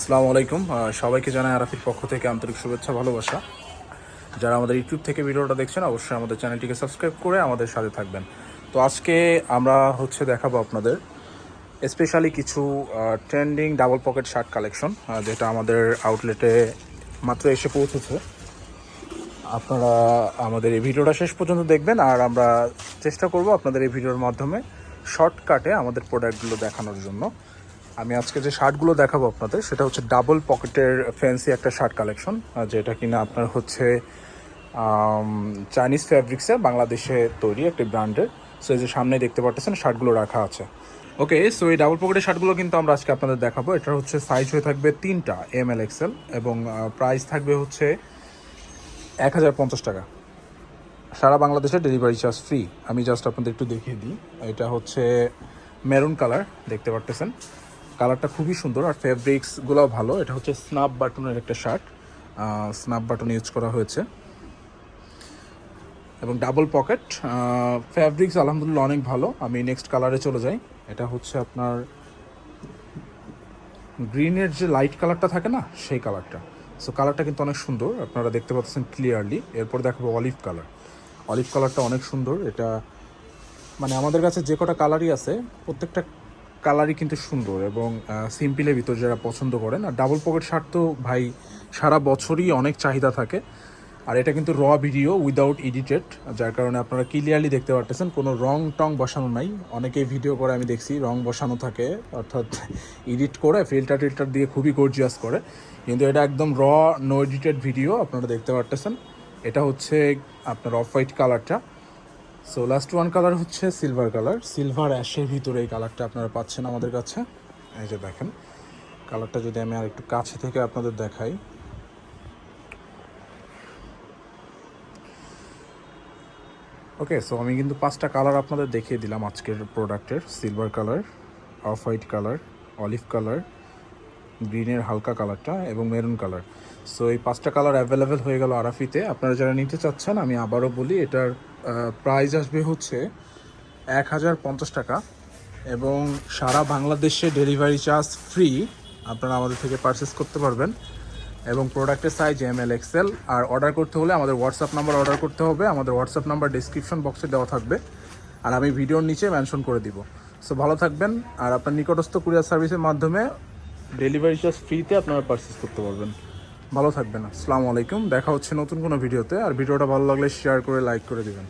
আসসালামু আলাইকুম। সবাইকে জানাই আরাফির পক্ষ থেকে আন্তরিক শুভেচ্ছা ভালোবাসা। যারা আমাদের ইউটিউব থেকে ভিডিওটা দেখছেন অবশ্যই আমাদের চ্যানেলটিকে সাবস্ক্রাইব করে আমাদের সাথে থাকবেন। তো আজকে আমরা দেখাবো আপনাদের স্পেশালি কিছু trending double pocket shirt collection, যেটা আমাদের আউটলেটে মাত্র এসে পৌঁছেছে। আপনারা আমাদের এই ভিডিওটা শেষ পর্যন্ত দেখবেন, আর আমরা চেষ্টা করব আপনাদের এই ভিডিওর মাধ্যমে শর্টকাটে আমাদের প্রোডাক্টগুলো দেখানোর জন্য। আমি আজকে যে শার্টগুলো দেখাবো আপনাদের সেটা হচ্ছে ডাবল পকেটের ফ্যান্সি একটা শার্ট কালেকশন, যেটা কিনা আপনার হচ্ছে চাইনিজ ফ্যাব্রিক্সের বাংলাদেশে তৈরি একটি ব্র্যান্ডের। সো এই যে সামনে দেখতে পাচ্ছেন শার্টগুলো রাখা আছে। ওকে, সো এই ডাবল পকেটের শার্টগুলো কিন্তু আমরা আজকে আপনাদের দেখাবো। এটা হচ্ছে সাইজ হয়ে থাকবে 3টা ML XL এবং প্রাইস থাকবে হচ্ছে 1050 টাকা। সারা বাংলাদেশে ডেলিভারি চার্জ ফ্রি। আমি জাস্ট আপনাদের একটু দেখিয়ে দিই। এটা হচ্ছে মেরুন কালার, দেখতে পারতেছেন কালারটা খুবই সুন্দর, আর ফেব্রিক্সগুলোও ভালো। এটা হচ্ছে স্ন্যাপ বাটনের একটা শার্ট, স্ন্যাপ বাটন ইউজ করা হয়েছে এবং ডাবল পকেট। ফেব্রিক্স আলহামদুলিল্লাহ অনেক ভালো। আমি নেক্সট কালারে চলে যাই। এটা হচ্ছে আপনার গ্রিনের যে লাইট কালারটা থাকে না, সেই কালারটা। সো কালারটা কিন্তু অনেক সুন্দর, আপনারা দেখতে পাচ্ছেন ক্লিয়ারলি। এরপর দেখাবো অলিভ কালার। অলিভ কালারটা অনেক সুন্দর। এটা মানে আমাদের কাছে যে কটা কালারই আছে প্রত্যেকটা কালারই কিন্তু সুন্দর এবং সিম্পলের ভিতর যারা পছন্দ করেন। আর ডাবল পকেট শার্ট তো ভাই সারা বছরই অনেক চাহিদা থাকে। আর এটা কিন্তু র ভিডিও উইদাউট এডিটেড, যার কারণে আপনারা ক্লিয়ারলি দেখতে পারতেছেন কোনো রং টং বসানো নাই। অনেকেই ভিডিও করে আমি দেখছি রং বসানো থাকে, অর্থাৎ এডিট করে ফিল্টার টিল্টার দিয়ে খুবই গর্জিয়াস করে, কিন্তু এটা একদম র নো এডিটেড ভিডিও আপনারা দেখতে পারতেছেন। এটা হচ্ছে আপনার অফ হোয়াইট কালারটা। সো লাস্ট ওয়ান কালার হচ্ছে সিলভার কালার, সিলভার অ্যাশের ভিতরে এই কালারটা আপনারা পাচ্ছেন আমাদের কাছে। এই যে দেখেন কালারটা, যদি আমি আর একটু কাছে থেকে আপনাদের দেখাই। ওকে, সো আমি কিন্তু 5টা কালার আপনাদের দেখিয়ে দিলাম আজকের প্রোডাক্টের। Silver colour, off white colour, olive colour, গ্রিনের হালকা কালারটা এবং মেরুন কালার। সো এই 5টা কালার অ্যাভেলেবেল হয়ে গেল আরাফিতে। আপনারা যারা নিতে চাচ্ছেন, আমি আবারও বলি, এটার প্রাইস আসবে হচ্ছে 1050 টাকা এবং সারা বাংলাদেশে ডেলিভারি চার্জ ফ্রি। আপনারা আমাদের থেকে পারচেস করতে পারবেন এবং প্রোডাক্টের সাইজ ML XL। আর অর্ডার করতে হলে আমাদের হোয়াটসঅ্যাপ নাম্বার অর্ডার করতে হবে। আমাদের হোয়াটসঅ্যাপ নাম্বার ডিসক্রিপশন বক্সে দেওয়া থাকবে, আর আমি ভিডিওর নিচে মেনশন করে দিব। সো ভালো থাকবেন, আর আপনার নিকটস্থ কুরিয়ার সার্ভিসের মাধ্যমে ডেলিভারি চার্জ ফ্রিতে আপনারা পারচেস করতে পারবেন। ভালো থাকবেন। আসসালামু আলাইকুম। দেখা হচ্ছে নতুন কোনো ভিডিওতে। আর ভিডিওটা ভালো লাগলে শেয়ার করে লাইক করে দেবেন।